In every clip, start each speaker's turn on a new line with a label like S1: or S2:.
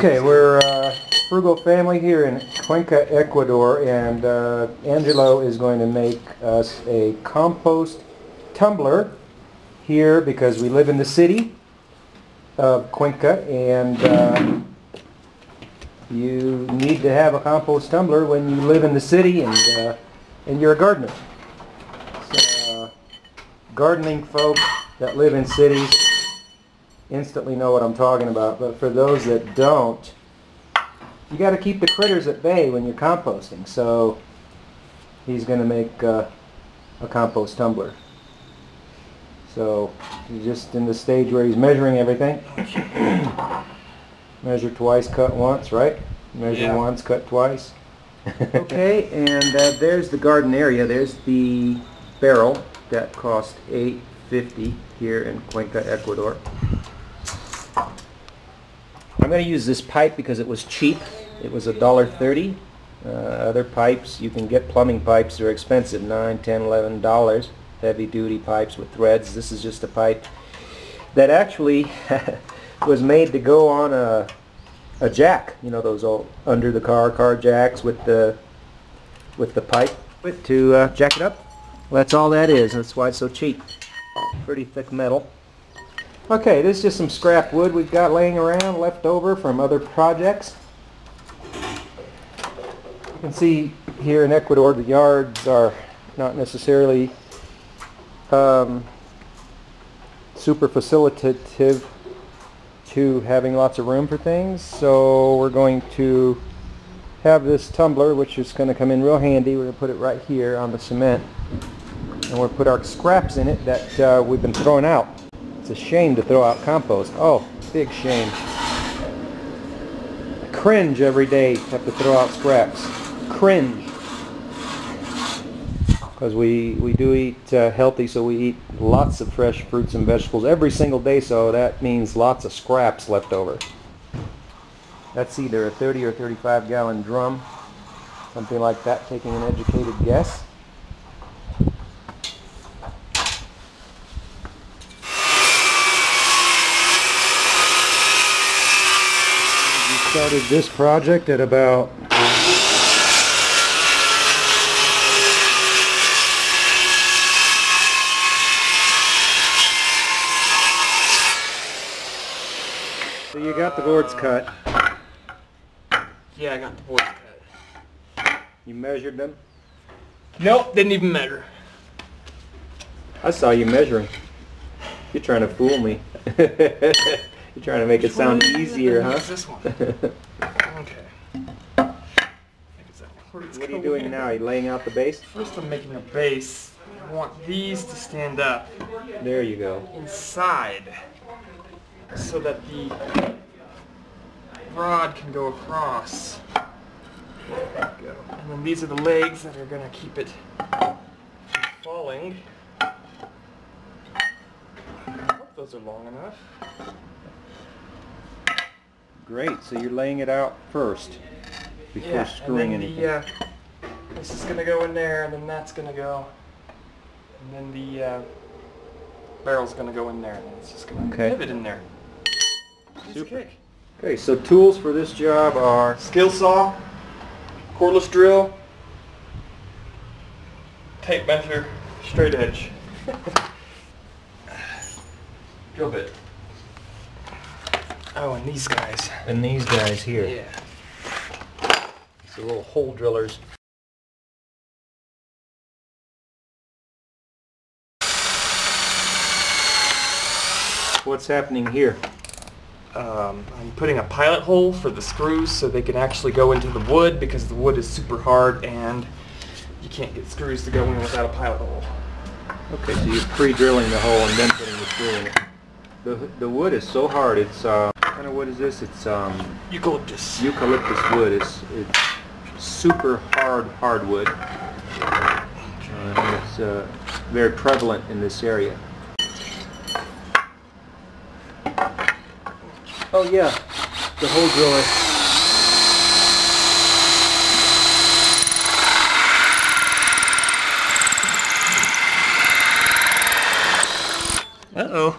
S1: Okay, we're frugal family here in Cuenca, Ecuador, and Angelo is going to make us a compost tumbler here because we live in the city of Cuenca, and you need to have a compost tumbler when you live in the city and you're a gardener. So, gardening folk that live in cities instantly know what I'm talking about, but for those that don't, you got to keep the critters at bay when you're composting. So he's going to make a compost tumbler. So he's just in the stage where he's measuring everything. Measure twice, cut once, right? Measure once, cut twice. Okay, and there's the garden area. There's the barrel that cost $8.50 here in Cuenca, Ecuador. I'm going to use this pipe because it was cheap. It was $1.30. Other pipes, you can get plumbing pipes. They're expensive, $9, $10, $11. Heavy duty pipes with threads. This is just a pipe that actually was made to go on a jack. You know, those old under the car jacks with the pipe to jack it up. Well, that's all that is. That's why it's so cheap. Pretty thick metal. Okay, this is just some scrap wood we've got laying around, left over from other projects. You can see here in Ecuador the yards are not necessarily super facilitative to having lots of room for things, so we're going to have this tumbler, which is going to come in real handy. We're going to put it right here on the cement, and we'll put our scraps in it that we've been throwing out. It's a shame to throw out compost. Oh, big shame. I cringe every day to have to throw out scraps. Cringe. Because we do eat healthy, so we eat lots of fresh fruits and vegetables every single day, so that means lots of scraps left over. That's either a 30 or 35 gallon drum, something like that, taking an educated guess. We started this project at about So you got the boards cut.
S2: Yeah, I got the boards cut.
S1: You measured them?
S2: Nope, didn't even measure.
S1: I saw you measuring. You're trying to fool me. You're trying to make it sound easier, huh?
S2: This one. Okay.
S1: What are you doing now? Are you laying out the base?
S2: First I'm making a base. I want these to stand up.
S1: There you go.
S2: Inside. So that the rod can go across. There we go. And then these are the legs that are going to keep it from falling. I hope those are long enough.
S1: Great, so you're laying it out first before screwing anything.
S2: This is going to go in there, and then that's going to go. And then the barrel's going to go in there, and then it's just going to pivot in there.
S1: Super. Okay, so tools for this job are
S2: skill saw, cordless drill, tape measure, straight edge, drill bit. Oh, and these guys.
S1: And these guys here.
S2: Yeah.
S1: It's the little hole drillers. What's happening here?
S2: I'm putting a pilot hole for the screws so they can actually go into the wood, because the wood is super hard and you can't get screws to go in without a pilot hole.
S1: Okay, so you're pre-drilling the hole and then putting the screw in it. The wood is so hard. It's what kind of wood is this? It's
S2: eucalyptus.
S1: Eucalyptus wood. It's super hardwood. And it's very prevalent in this area. Oh yeah, the hole driller.
S2: Uh-oh.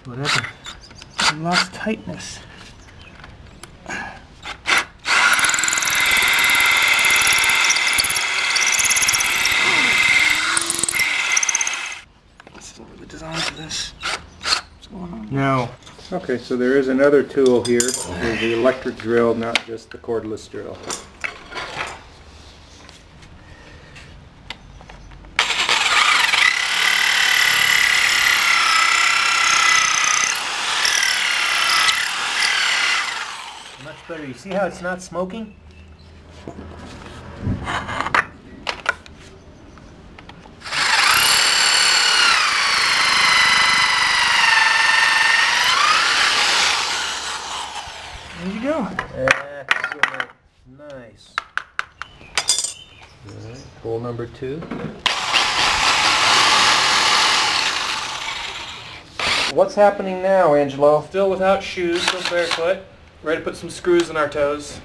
S1: What happened?
S2: I lost tightness.
S1: Okay, so there is another tool here with the electric drill, not just the cordless drill. Much better. You see how it's not smoking?
S2: There you go.
S1: Excellent. Nice. All right, hole number 2. What's happening now, Angelo?
S2: Still without shoes, still barefoot. Ready to put some screws in our toes.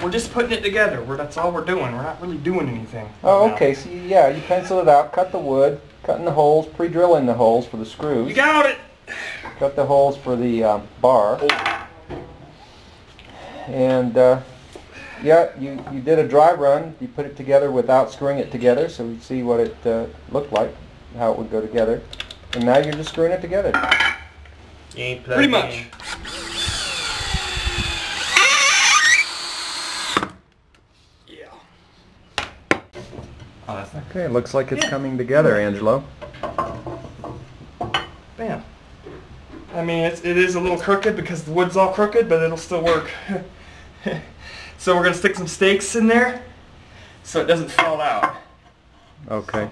S2: We're just putting it together. That's all we're doing. We're not really doing anything.
S1: Oh,
S2: right
S1: okay. So yeah, you pencil it out, cut the wood, cutting the holes, pre-drilling the holes for the screws.
S2: You got it!
S1: Cut the holes for the bar. And yeah, you did a dry run. You put it together without screwing it together, so we see what it looked like, how it would go together. And now you're just screwing it together.
S2: Pretty much. Oh, that's not
S1: Okay, it looks like it's coming together, Angelo.
S2: Bam. I mean, it is a little crooked because the wood's all crooked, but it'll still work. So we're going to stick some stakes in there so it doesn't fall out.
S1: Okay.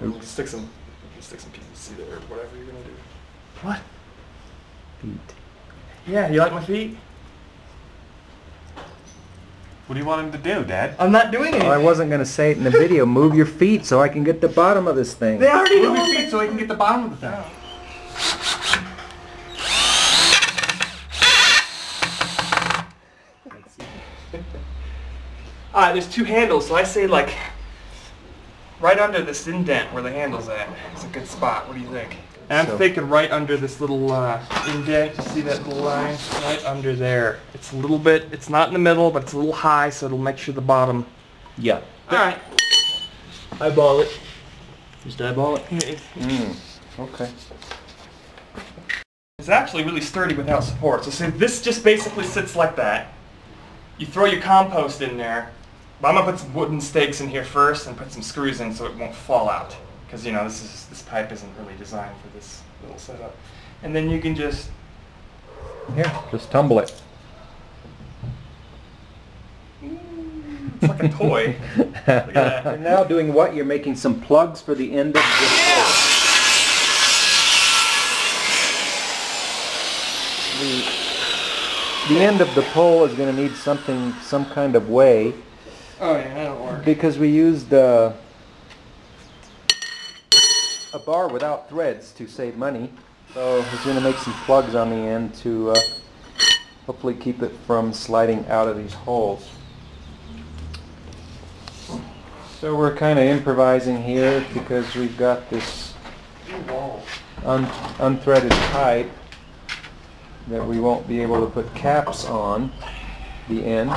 S2: We'll stick some PVC there or whatever you're going to do. What?
S1: Feet.
S2: Yeah, you like my feet?
S3: What do you want him to do, Dad?
S2: I'm not doing anything.
S1: Well, I wasn't going to say it in the video. Move your feet so I can get the bottom of this thing.
S2: They already
S3: Move
S2: know
S3: your feet so he can get the bottom of the thing.
S2: There's 2 handles, so I say like right under this indent where the handle's at. It's a good spot. What do you think? And I'm thinking right under this little indent. You see that little line? Right under there. It's a little bit, it's not in the middle, but it's a little high, so it'll make sure the bottom.
S1: Yeah.
S2: Alright.
S1: Eyeball it.
S2: Just eyeball it.
S1: Okay.
S2: It's actually really sturdy without support. So see, this just basically sits like that. You throw your compost in there. But I'm gonna put some wooden stakes in here first and put some screws in so it won't fall out. Because you know this pipe isn't really designed for this little setup. And then you can just
S1: Just tumble it.
S2: it's like a toy. Look at that.
S1: You're now doing what? You're making some plugs for the end of this pole. The end of the pole is going to need some kind of way.
S2: Oh yeah, that'll work.
S1: Because we used a bar without threads to save money. So we're going to make some plugs on the end to hopefully keep it from sliding out of these holes. So we're kind of improvising here because we've got this unthreaded pipe that we won't be able to put caps on the end.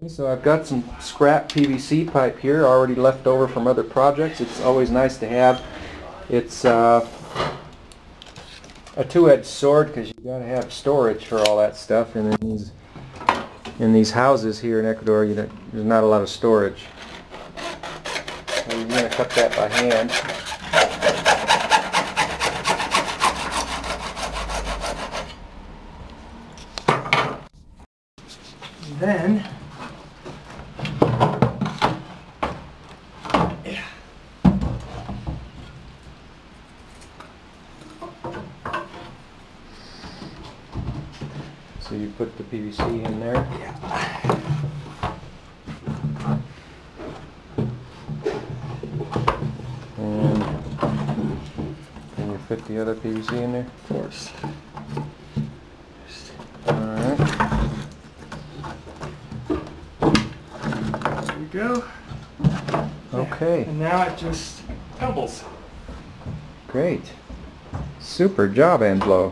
S1: So I've got some scrap PVC pipe here already left over from other projects. It's always nice to have. It's a two-edged sword because you've got to have storage for all that stuff. And in these houses here in Ecuador, there's not a lot of storage. So you're going to cut that by hand.
S2: Then
S1: so you put the PVC in there.
S2: yeah.
S1: And can you fit the other PVC in there?
S2: Of course.
S1: Alright.
S2: There we go.
S1: Okay.
S2: And now it just tumbles.
S1: Great. Super job, Angelo.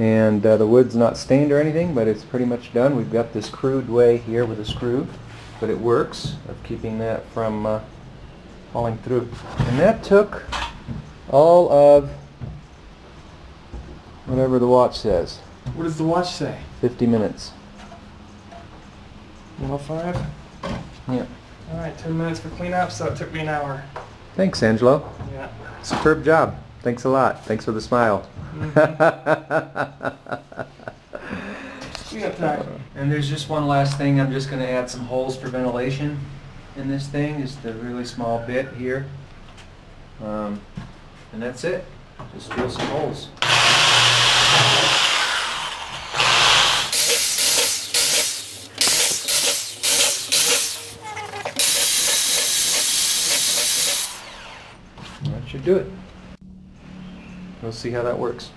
S1: And the wood's not stained or anything, but it's pretty much done. We've got this crude way here with a screw, but it works of keeping that from falling through. And that took all of whatever the watch says.
S2: What does the watch say?
S1: 50 minutes.
S2: 105?
S1: Yeah.
S2: Alright, 10 minutes for cleanup, so it took me an hour.
S1: Thanks, Angelo.
S2: Yeah.
S1: Superb job. Thanks a lot. Thanks for the smile.
S2: We got time.
S1: And there's just one last thing. I'm just going to add some holes for ventilation in this thing. Just a really small bit here. And that's it. Just drill some holes. That should do it. We'll see how that works.